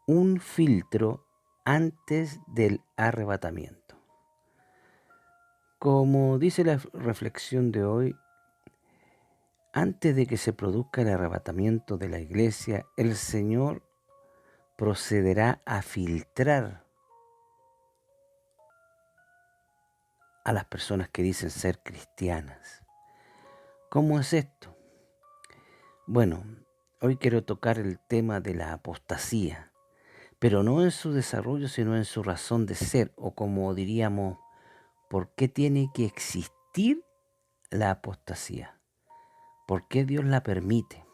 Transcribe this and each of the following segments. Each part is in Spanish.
un filtro antes del arrebatamiento. Como dice la reflexión de hoy, antes de que se produzca el arrebatamiento de la iglesia, el Señor procederá a filtrar a las personas que dicen ser cristianas. ¿Cómo es esto? Bueno, hoy quiero tocar el tema de la apostasía, pero no en su desarrollo, sino en su razón de ser, o como diríamos, ¿por qué tiene que existir la apostasía? ¿Por qué Dios la permite?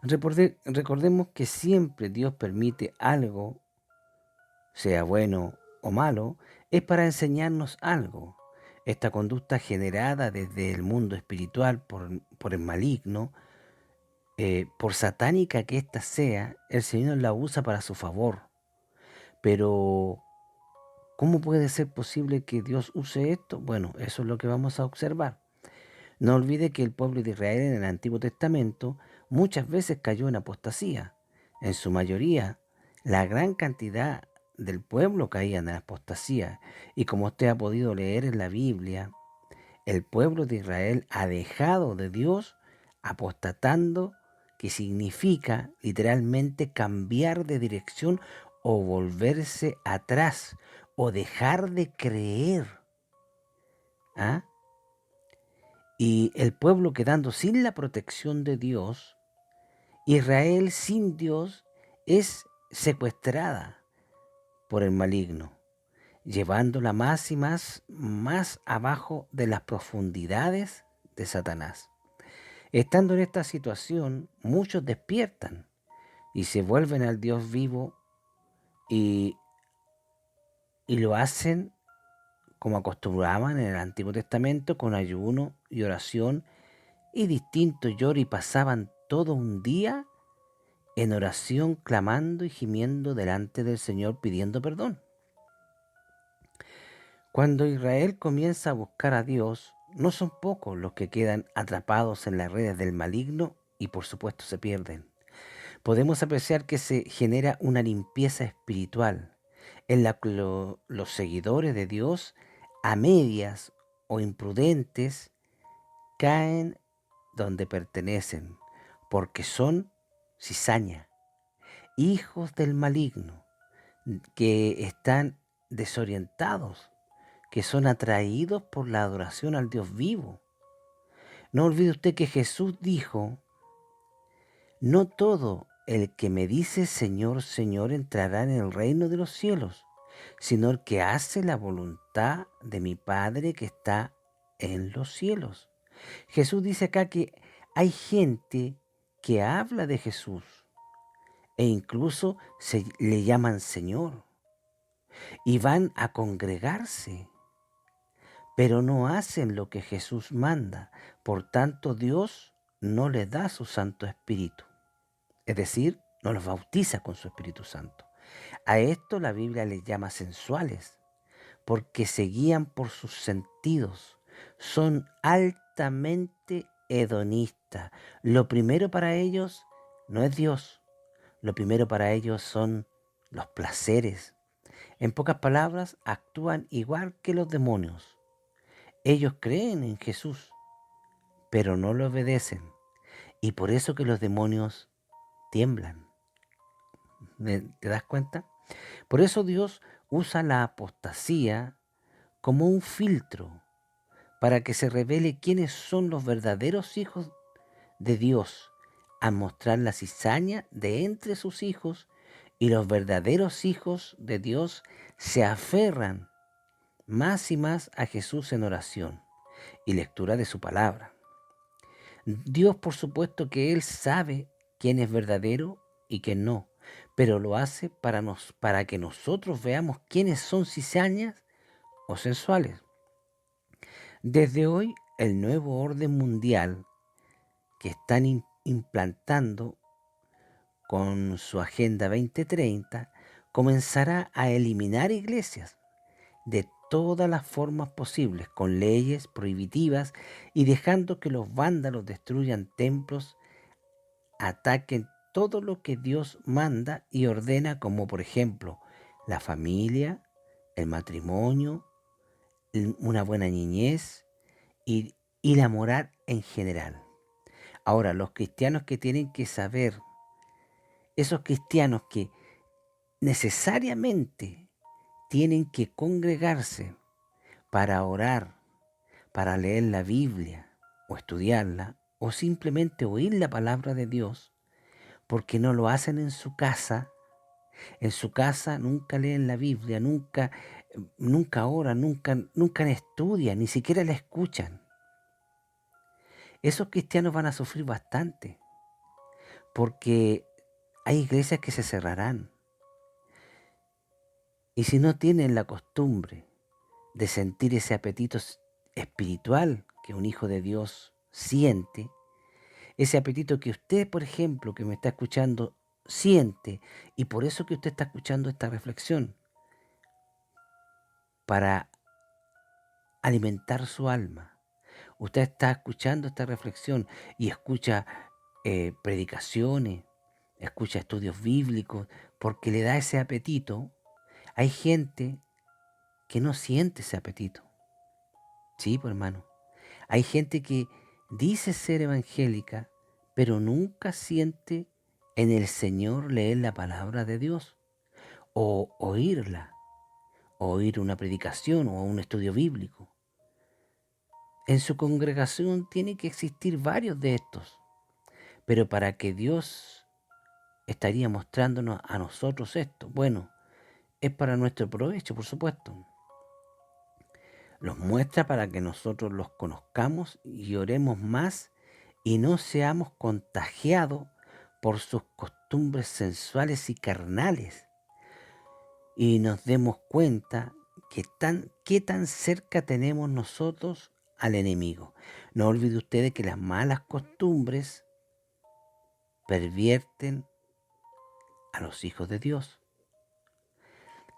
Recordemos que siempre Dios permite algo, sea bueno o malo, es para enseñarnos algo. Esta conducta generada desde el mundo espiritual por el maligno, por satánica que ésta sea, el Señor la usa para su favor. Pero, ¿cómo puede ser posible que Dios use esto? Bueno, eso es lo que vamos a observar. No olvide que el pueblo de Israel en el Antiguo Testamento muchas veces cayó en apostasía. En su mayoría, la gran cantidad del pueblo caía en apostasía. Y como usted ha podido leer en la Biblia, el pueblo de Israel ha dejado de Dios apostatando, que significa literalmente cambiar de dirección o volverse atrás o dejar de creer. ¿Ah? Y el pueblo quedando sin la protección de Dios, Israel sin Dios es secuestrada por el maligno, llevándola más y más abajo de las profundidades de Satanás. Estando en esta situación, muchos despiertan y se vuelven al Dios vivo y, y lo hacen como acostumbraban en el Antiguo Testamento, con ayuno y oración y distinto lloro, y pasaban todo un día en oración, clamando y gimiendo delante del Señor, pidiendo perdón. Cuando Israel comienza a buscar a Dios, no son pocos los que quedan atrapados en las redes del maligno y por supuesto se pierden. Podemos apreciar que se genera una limpieza espiritual en la que los seguidores de Dios, a medias o imprudentes, caen donde pertenecen, porque son cizaña, hijos del maligno, que están desorientados, que son atraídos por la adoración al Dios vivo. No olvide usted que Jesús dijo: no todo el que me dice Señor, Señor entrará en el reino de los cielos, sino el que hace la voluntad de mi Padre que está en los cielos. Jesús dice acá que hay gente que habla de Jesús e incluso se le llaman Señor y van a congregarse, pero no hacen lo que Jesús manda. Por tanto, Dios no les da su Santo Espíritu, es decir, no los bautiza con su Espíritu Santo. A esto la Biblia les llama sensuales, porque se guían por sus sentidos, son altamente hedonistas. Lo primero para ellos no es Dios, lo primero para ellos son los placeres. En pocas palabras, actúan igual que los demonios. Ellos creen en Jesús, pero no lo obedecen, y por eso que los demonios tiemblan. ¿Te das cuenta? Por eso Dios usa la apostasía como un filtro para que se revele quiénes son los verdaderos hijos de Dios, a mostrar la cizaña de entre sus hijos, y los verdaderos hijos de Dios se aferran más y más a Jesús en oración y lectura de su palabra. Dios, por supuesto que Él sabe quién es verdadero y quién no, pero lo hace para que nosotros veamos quiénes son cizañas o sensuales. Desde hoy, el nuevo orden mundial que están implantando con su Agenda 2030 comenzará a eliminar iglesias de todas las formas posibles, con leyes prohibitivas y dejando que los vándalos destruyan templos, ataquen todo lo que Dios manda y ordena, como por ejemplo la familia, el matrimonio, una buena niñez y la moral en general. Ahora, los cristianos que tienen que saber, esos cristianos que necesariamente tienen que congregarse para orar, para leer la Biblia o estudiarla, o simplemente oír la palabra de Dios, porque no lo hacen en su casa. En su casa nunca leen la Biblia, nunca oran, nunca estudian, ni siquiera la escuchan. Esos cristianos van a sufrir bastante, porque hay iglesias que se cerrarán. Y si no tienen la costumbre de sentir ese apetito espiritual que un hijo de Dios siente, ese apetito que usted, por ejemplo, que me está escuchando, siente, y por eso que usted está escuchando esta reflexión, para alimentar su alma. Usted está escuchando esta reflexión y escucha predicaciones, escucha estudios bíblicos, porque le da ese apetito. Hay gente que no siente ese apetito. Sí, pues hermano. Hay gente que dice ser evangélica, pero nunca siente en el Señor leer la palabra de Dios, o oírla, o oír una predicación o un estudio bíblico. En su congregación tiene que existir varios de estos, pero para que Dios estaría mostrándonos a nosotros esto, bueno, es para nuestro provecho, por supuesto. Los muestra para que nosotros los conozcamos y oremos más y no seamos contagiados por sus costumbres sensuales y carnales, y nos demos cuenta qué tan cerca tenemos nosotros al enemigo. No olvide ustedes que las malas costumbres pervierten a los hijos de Dios.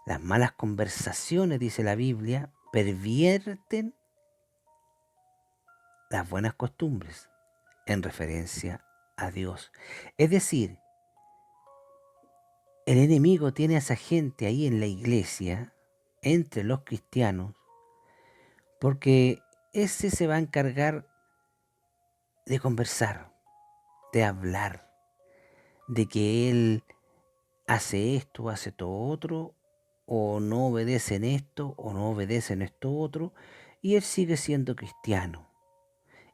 Las malas conversaciones, dice la Biblia, pervierten las buenas costumbres en referencia a Dios. Es decir, el enemigo tiene a esa gente ahí en la iglesia, entre los cristianos, porque ese se va a encargar de conversar, de hablar, de que él hace esto, hace todo otro, o no obedece en esto, o no obedece en esto otro, y él sigue siendo cristiano,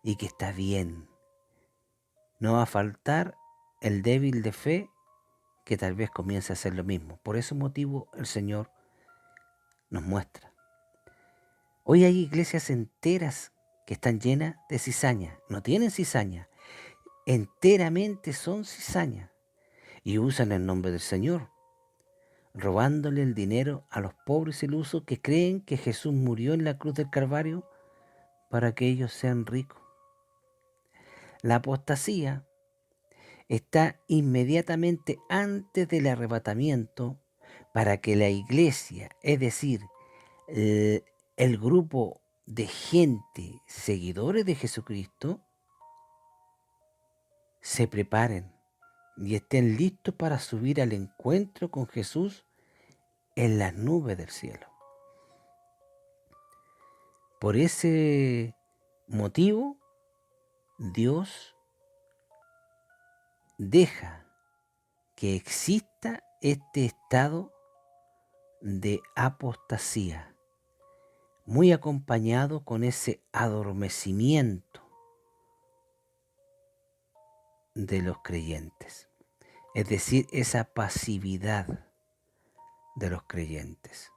y que está bien. No va a faltar el débil de fe que tal vez comience a hacer lo mismo. Por ese motivo el Señor nos muestra. Hoy hay iglesias enteras que están llenas de cizaña. No tienen cizaña, enteramente son cizaña, y usan el nombre del Señor, robándole el dinero a los pobres ilusos que creen que Jesús murió en la cruz del Calvario para que ellos sean ricos. La apostasía está inmediatamente antes del arrebatamiento, para que la iglesia, es decir, el grupo de gente, seguidores de Jesucristo, se preparen y estén listos para subir al encuentro con Jesús en las nubes del cielo. Por ese motivo, Dios deja que exista este estado de apostasía, muy acompañado con ese adormecimiento de los creyentes, es decir, esa pasividad de los creyentes.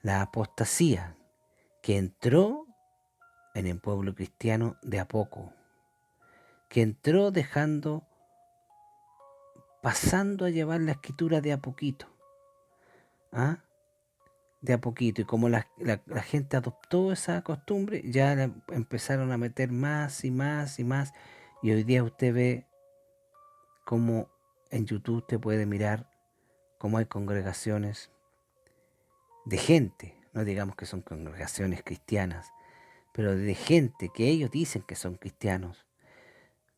La apostasía que entró en el pueblo cristiano de a poco, que entró pasando a llevar la escritura de a poquito, ¿ah? De a poquito, y como la gente adoptó esa costumbre, ya la empezaron a meter más y más y más, y hoy día usted ve como en YouTube usted puede mirar cómo hay congregaciones de gente, no digamos que son congregaciones cristianas, pero de gente que ellos dicen que son cristianos,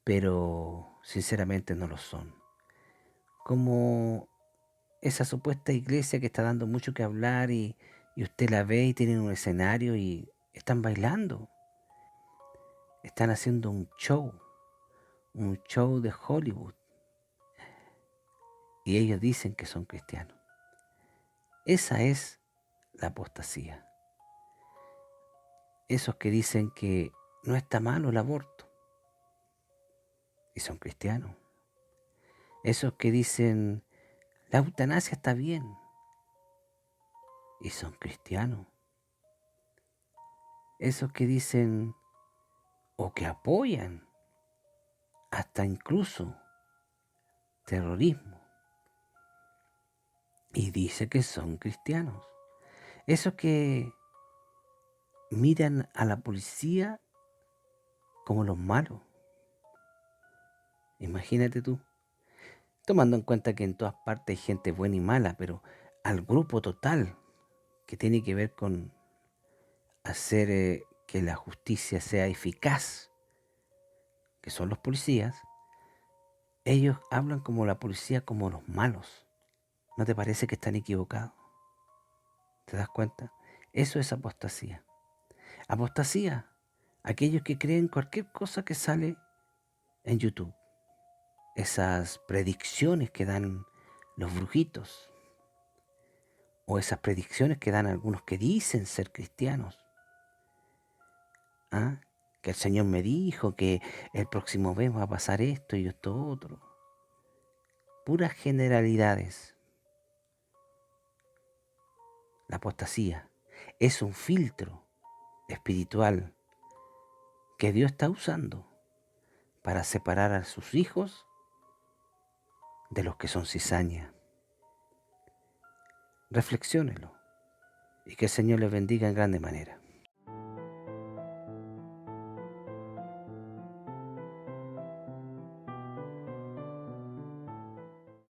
pero sinceramente no lo son. Como esa supuesta iglesia que está dando mucho que hablar y usted la ve y tienen un escenario y están bailando, están haciendo un show de Hollywood, y ellos dicen que son cristianos. Esa es la apostasía. Esos que dicen que no está malo el aborto y son cristianos. Esos que dicen la eutanasia está bien y son cristianos. Esos que dicen o que apoyan hasta incluso terrorismo y dice que son cristianos. Esos que miran a la policía como los malos. Imagínate tú, tomando en cuenta que en todas partes hay gente buena y mala, pero al grupo total que tiene que ver con hacer que la justicia sea eficaz, que son los policías, ellos hablan como la policía como los malos. ¿No te parece que están equivocados? ¿Te das cuenta? Eso es apostasía. Apostasía, aquellos que creen cualquier cosa que sale en YouTube. Esas predicciones que dan los brujitos, o esas predicciones que dan algunos que dicen ser cristianos. ¿Ah? Que el Señor me dijo que el próximo mes va a pasar esto y esto otro. Puras generalidades. La apostasía es un filtro espiritual que Dios está usando para separar a sus hijos de los que son cizaña. Reflexiónelo y que el Señor les bendiga en grande manera.